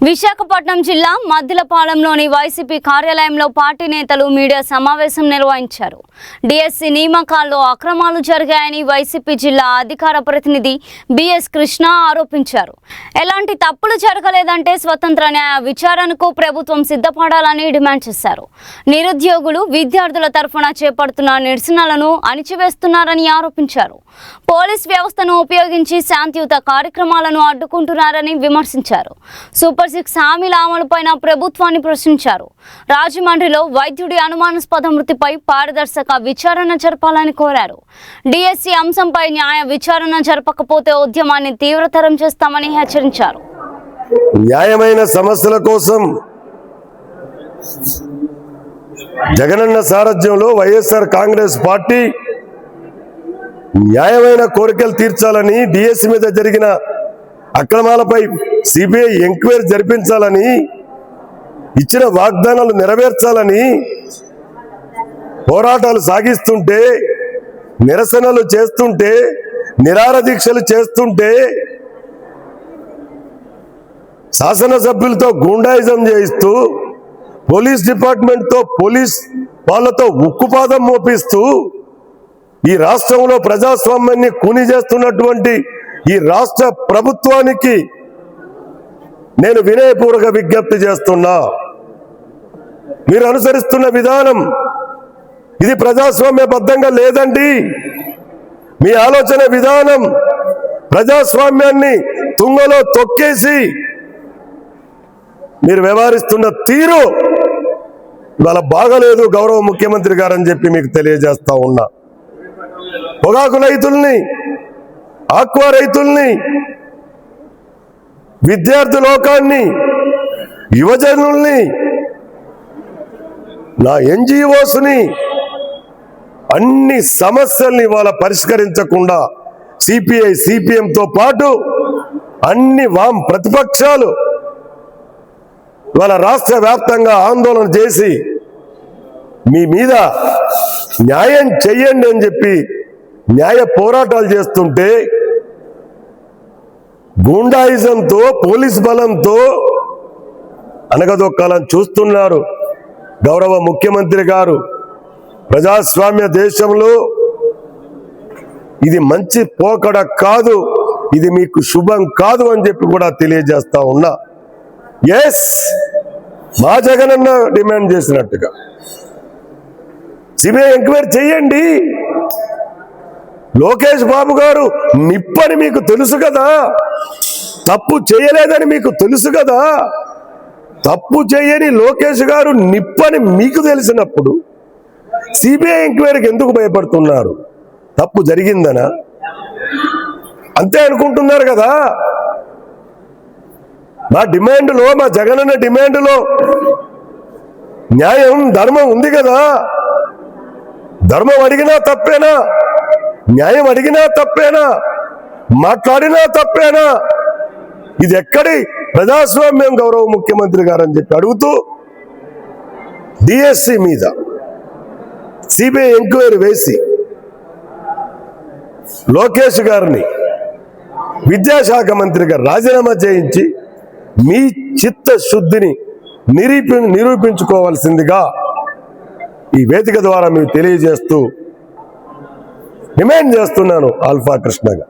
విశాఖపట్నం జిల్లా మద్దిలపాలెంలోని వైసీపీ కార్యాలయంలో పార్టీ నేతలు మీడియా సమావేశం నిర్వహించారు. డిఎస్సి నియామకాల్లో అక్రమాలు జరిగాయని వైసీపీ జిల్లా అధికార ప్రతినిధి బిఎస్ కృష్ణ ఆరోపించారు. ఎలాంటి తప్పులు జరగలేదంటే స్వతంత్ర న్యాయ విచారణకు ప్రభుత్వం సిద్ధపడాలని డిమాండ్ చేశారు. నిరుద్యోగులు విద్యార్థుల తరఫున చేపడుతున్న నిరసనలను అణిచివేస్తున్నారని ఆరోపించారు. పోలీస్ వ్యవస్థను ఉపయోగించి శాంతియుత కార్యక్రమాలను అడ్డుకుంటున్నారని విమర్శించారు. సూపర్ 6 హామీల అమలుపైన ప్రభుత్వాన్ని ప్రశ్నించారు. రాజమండ్రిలో వైద్యుడి అనుమానాస్పద మృతిపై పారదర్శక విచారణ జరపాలని కోరారు. డిఎస్సి అంశంపై న్యాయ విచారణ జరపకపోతే ఉద్యమాన్ని తీవ్రతరం చేస్తామని హెచ్చరించారు. న్యాయమైన సమస్యల కోసం జగనన్న సారథ్యంలో వైఎస్ఆర్ కాంగ్రెస్ పార్టీ న్యాయమైన కోరికలు తీర్చాలని, డిఎస్సి మీద జరిగిన అక్రమాలపై సిబిఐ ఎంక్వైరీ జరిపించాలని, ఇచ్చిన వాగ్దానాలు నెరవేర్చాలని పోరాటాలు సాగిస్తుంటే, నిరసనలు చేస్తుంటే, నిరాహార దీక్షలు చేస్తుంటే, శాసనసభ్యులతో గూండాయిజం చేయిస్తూ, పోలీస్ డిపార్ట్మెంట్తో పోలీస్ వాళ్ళతో ఉక్కుపాదం మోపిస్తూ ఈ రాష్ట్రంలో ప్రజాస్వామ్యాన్ని కూని చేస్తున్నటువంటి ఈ రాష్ట్ర ప్రభుత్వానికి నేను వినయపూర్వక విజ్ఞప్తి చేస్తున్నా. మీరు అనుసరిస్తున్న విధానం ఇది ప్రజాస్వామ్యబద్ధంగా లేదండి. మీ ఆలోచన విధానం ప్రజాస్వామ్యాన్ని తుంగలో తొక్కేసి మీరు వ్యవహరిస్తున్న తీరు ఇవాళ బాగలేదు గౌరవ ముఖ్యమంత్రి గారని చెప్పి మీకు తెలియజేస్తా ఉన్నా. పొగాకు రైతుల్ని, ఆక్వా రైతుల్ని, విద్యార్థి లోకాన్ని, యువజనుల్ని, నా ఎన్జిఓస్ని, అన్ని సమస్యల్ని ఇవాళ పరిష్కరించకుండా సిపిఐ సిపిఎంతో పాటు అన్ని వామ్ ప్రతిపక్షాలు ఇవాళ రాష్ట్ర వ్యాప్తంగా ఆందోళన చేసి మీ మీద న్యాయం చెయ్యండి అని చెప్పి న్యాయ పోరాటాలు చేస్తుంటే, గూండాయిజంతో పోలీస్ బలంతో అనగదొక్కాలని చూస్తున్నారు గౌరవ ముఖ్యమంత్రి గారు. ప్రజాస్వామ్య దేశంలో ఇది మంచి పోకడ కాదు, ఇది మీకు శుభం కాదు అని చెప్పి కూడా తెలియజేస్తా ఉన్నా. ఎస్, మా జగనన్న డిమాండ్ చేసినట్టుగా సిబిఐ ఎంక్వైరీ చేయండి. లోకేష్ బాబు గారు నిప్పని మీకు తెలుసు కదా, తప్పు చేయలేదని మీకు తెలుసు కదా. తప్పు చేయని లోకేష్ గారు నిప్పని మీకు తెలిసినప్పుడు సిబిఐ ఎంక్వైరీకి ఎందుకు భయపడుతున్నారు? తప్పు జరిగిందనా? అంతే అనుకుంటున్నారు కదా. మా డిమాండ్లో, మా జగనన్న డిమాండ్లో న్యాయం, ధర్మం ఉంది కదా. ధర్మం అడిగినా తప్పేనా? న్యాయం అడిగినా తప్పేనా? మాట్లాడినా తప్పేనా? ఇది ఎక్కడి ప్రజాస్వామ్యం గౌరవ ముఖ్యమంత్రి గారు అని చెప్పి అడుగుతూ డిఎస్సి మీద సిబిఐ ఎంక్వైరీ వేసి లోకేష్ గారిని విద్యాశాఖ మంత్రిగా రాజీనామా చేయించి మీ చిత్తశుద్ధిని నిరూపించుకోవాల్సిందిగా ఈ వేదిక ద్వారా మీకు తెలియజేస్తూ డిమాండ్ చేస్తున్నాను ఆల్ఫా కృష్ణగా.